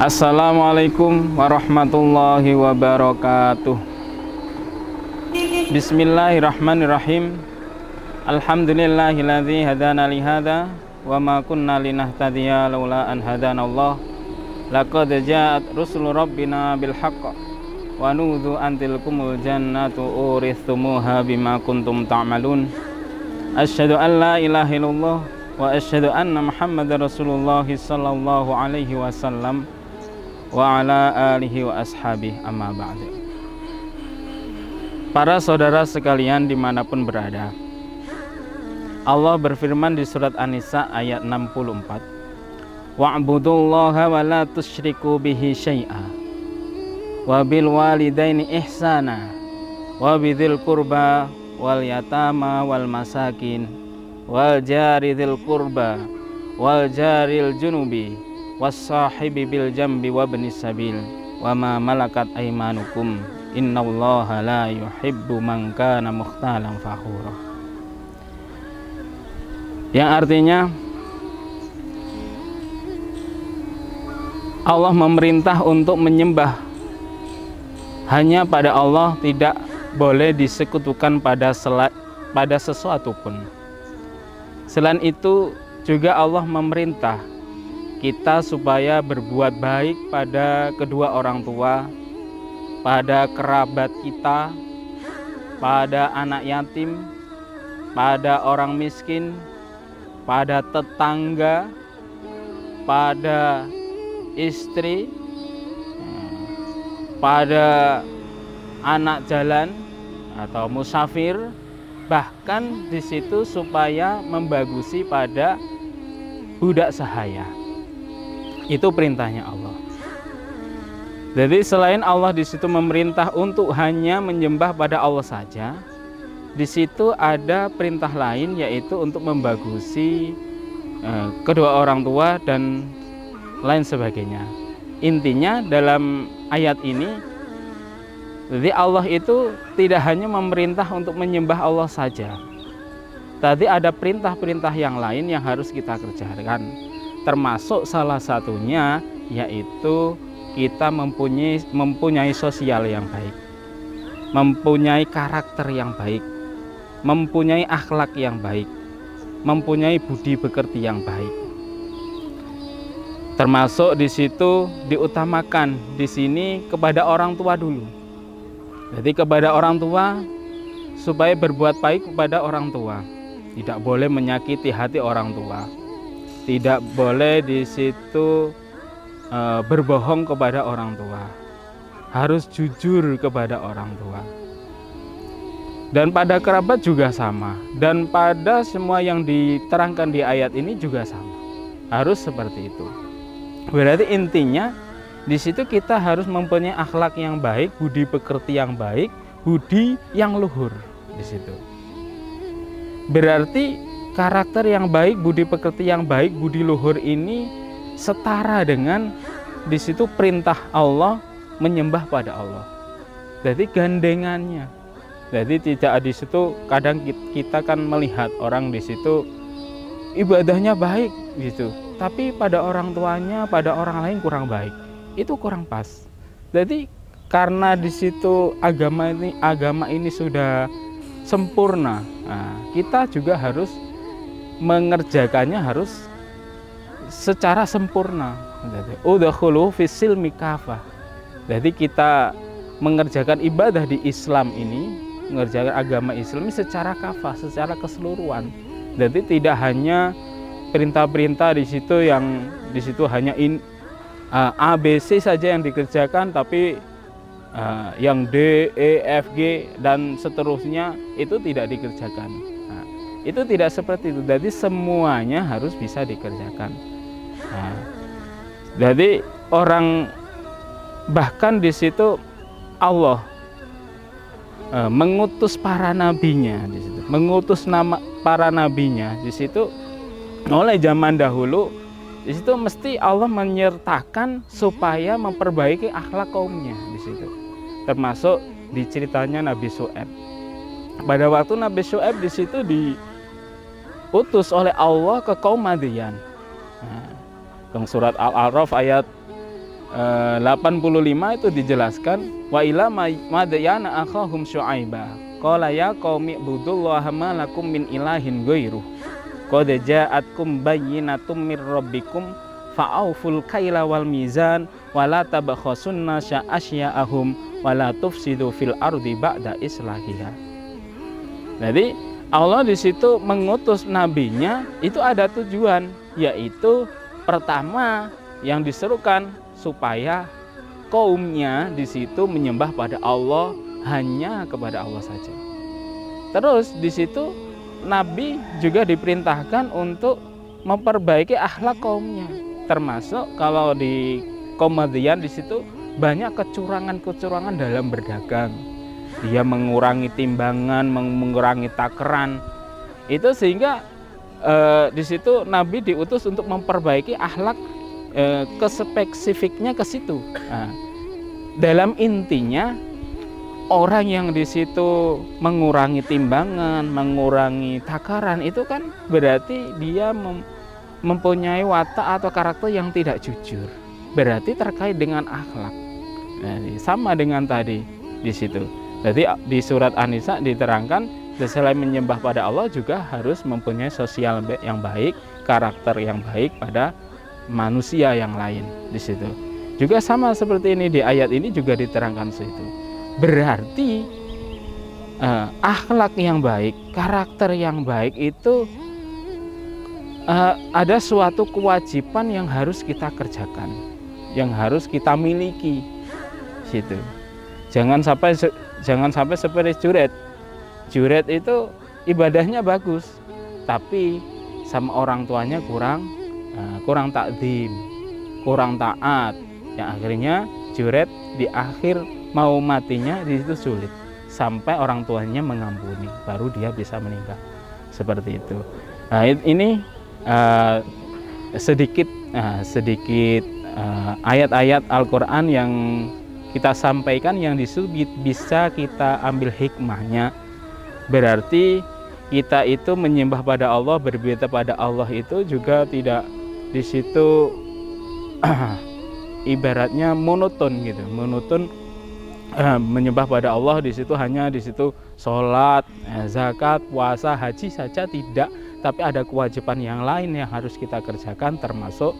Assalamualaikum warahmatullahi wabarakatuh. Bismillahirrahmanirrahim. Alhamdulillahilladzi hadana li hadza wa ma kunna linahtadiya laula an hadanallah. Laqad ja'at rusulu rabbina bil haqq wa nudzu an tilkumul jannatu urithumuha bima kuntum ta'malun. Asyhadu an la ilaha illallah wa asyhadu anna Muhammadar Rasulullah sallallahu alaihi wasallam wa ala alihi wa ashabihi amma ba'du. Para saudara sekalian dimanapun berada, Allah berfirman di surat An-Nisa ayat 64, wa'budullaha wa la tusyriku bihi syai'a wa bil walidaini ihsana wa bidzil qurba wal yatama wal masakin wal jari dzil qurba wal jaril junubi was sahibi bil jambi wa ibnis sabil wa ma malakat aymanukum innallaha la yuhibbu man kana mukhtalan fakhura. Yang artinya Allah memerintah untuk menyembah hanya pada Allah, tidak boleh disekutukan pada sesuatu pun. Selain itu juga Allah memerintah kita supaya berbuat baik pada kedua orang tua, pada kerabat kita, pada anak yatim, pada orang miskin, pada tetangga, pada istri, pada anak jalan atau musafir, bahkan di situ supaya membagusi pada budak sahaya. Itu perintahnya Allah. Jadi selain Allah di situ memerintah untuk hanya menyembah pada Allah saja, di situ ada perintah lain yaitu untuk membagusi kedua orang tua dan lain sebagainya. Intinya dalam ayat ini, jadi Allah itu tidak hanya memerintah untuk menyembah Allah saja. Tadi ada perintah-perintah yang lain yang harus kita kerjakan. Termasuk salah satunya yaitu kita mempunyai sosial yang baik, mempunyai karakter yang baik, mempunyai akhlak yang baik, mempunyai budi pekerti yang baik. Termasuk di situ diutamakan di sini kepada orang tua dulu. Jadi kepada orang tua supaya berbuat baik kepada orang tua. Tidak boleh menyakiti hati orang tua. Tidak boleh di situ berbohong kepada orang tua, harus jujur kepada orang tua. Dan pada kerabat juga sama, dan pada semua yang diterangkan di ayat ini juga sama, harus seperti itu. Berarti intinya di situ kita harus mempunyai akhlak yang baik, budi pekerti yang baik, budi yang luhur di situ. Berarti karakter yang baik, budi pekerti yang baik, budi luhur ini setara dengan di situ perintah Allah menyembah pada Allah. Jadi gandengannya. Jadi tidak di situ kadang kita kan melihat orang di situ ibadahnya baik gitu, tapi pada orang tuanya, pada orang lain kurang baik. Itu kurang pas. Jadi karena di situ agama ini sudah sempurna, nah, kita juga harus mengerjakannya harus secara sempurna. Udkhulu fis-silmi kafah. Jadi kita mengerjakan ibadah di Islam ini, mengerjakan agama Islam ini secara kafah, secara keseluruhan. Jadi tidak hanya perintah-perintah di situ yang di situ hanya A, B, C saja yang dikerjakan, tapi yang D, E, F, G dan seterusnya itu tidak dikerjakan. Nah, itu tidak seperti itu. Jadi semuanya harus bisa dikerjakan. Nah, jadi orang bahkan di situ Allah mengutus para nabinya di situ, mengutus para nabinya di situ. Oleh zaman dahulu di situ mesti Allah menyertakan supaya memperbaiki akhlak kaumnya di situ. Termasuk di ceritanya Nabi Syuaib. Pada waktu Nabi Syuaib di situ diutus oleh Allah ke kaum Madyan. Nah, surat Al-A'raf ayat 85 itu dijelaskan wa ila madyana akhahum syu'aibah qala ya qaumi ibudullaha ma lakum min ilahin ghairuh qad ja'atkum bayyinatum mir rabbikum fa'auful kaila wal mizan wa la tabkhasunna sya'asya'ahum wa la tufsidu fil ardi ba'da islahiha. Jadi Allah di situ mengutus nabinya itu ada tujuan, yaitu pertama yang diserukan supaya kaumnya di situ menyembah pada Allah, hanya kepada Allah saja. Terus di situ Nabi juga diperintahkan untuk memperbaiki akhlak kaumnya, termasuk kalau di kaum Madian di situ banyak kecurangan-kecurangan dalam berdagang. Dia mengurangi timbangan, mengurangi takaran, itu sehingga di situ Nabi diutus untuk memperbaiki akhlak, kespesifiknya ke situ. Nah, dalam intinya orang yang di situ mengurangi timbangan, mengurangi takaran itu kan berarti dia mempunyai watak atau karakter yang tidak jujur. Berarti terkait dengan akhlak. Nah, sama dengan tadi di situ. Jadi di surat An-Nisa diterangkan selain menyembah pada Allah juga harus mempunyai sosial yang baik, karakter yang baik pada manusia yang lain di situ. Juga sama seperti ini di ayat ini juga diterangkan situ. Berarti akhlak yang baik, karakter yang baik itu ada suatu kewajiban yang harus kita kerjakan, yang harus kita miliki situ. Jangan sampai seperti juret. Juret itu ibadahnya bagus, tapi sama orang tuanya kurang takdim, kurang taat. Yang akhirnya juret di akhir mau matinya di situ sulit, sampai orang tuanya mengampuni, baru dia bisa meninggal. Seperti itu. Nah, ini sedikit ayat-ayat Al-Quran yang kita sampaikan, yang bisa kita ambil hikmahnya. Berarti kita itu menyembah pada Allah, berbeda pada Allah itu juga tidak di situ ibaratnya monoton gitu, menyembah pada Allah di situ hanya di situ sholat, zakat, puasa, haji saja tidak, tapi ada kewajiban yang lain yang harus kita kerjakan, termasuk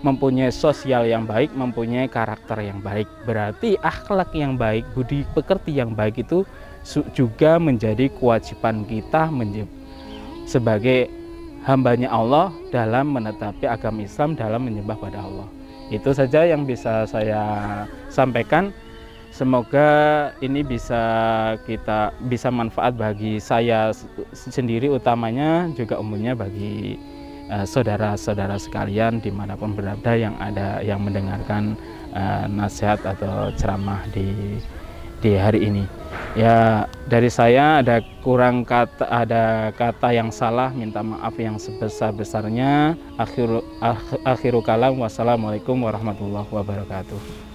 mempunyai sosial yang baik, mempunyai karakter yang baik. Berarti akhlak yang baik, budi pekerti yang baik itu juga menjadi kewajiban kita sebagai hambanya Allah dalam menetapi agama Islam, dalam menyembah pada Allah. Itu saja yang bisa saya sampaikan. Semoga ini bisa manfaat bagi saya sendiri, utamanya juga umumnya bagi saudara-saudara sekalian dimanapun berada yang mendengarkan nasihat atau ceramah di hari ini. Ya, dari saya ada kata yang salah, minta maaf yang sebesar-besarnya. Akhiru kalam, wassalamualaikum warahmatullahi wabarakatuh.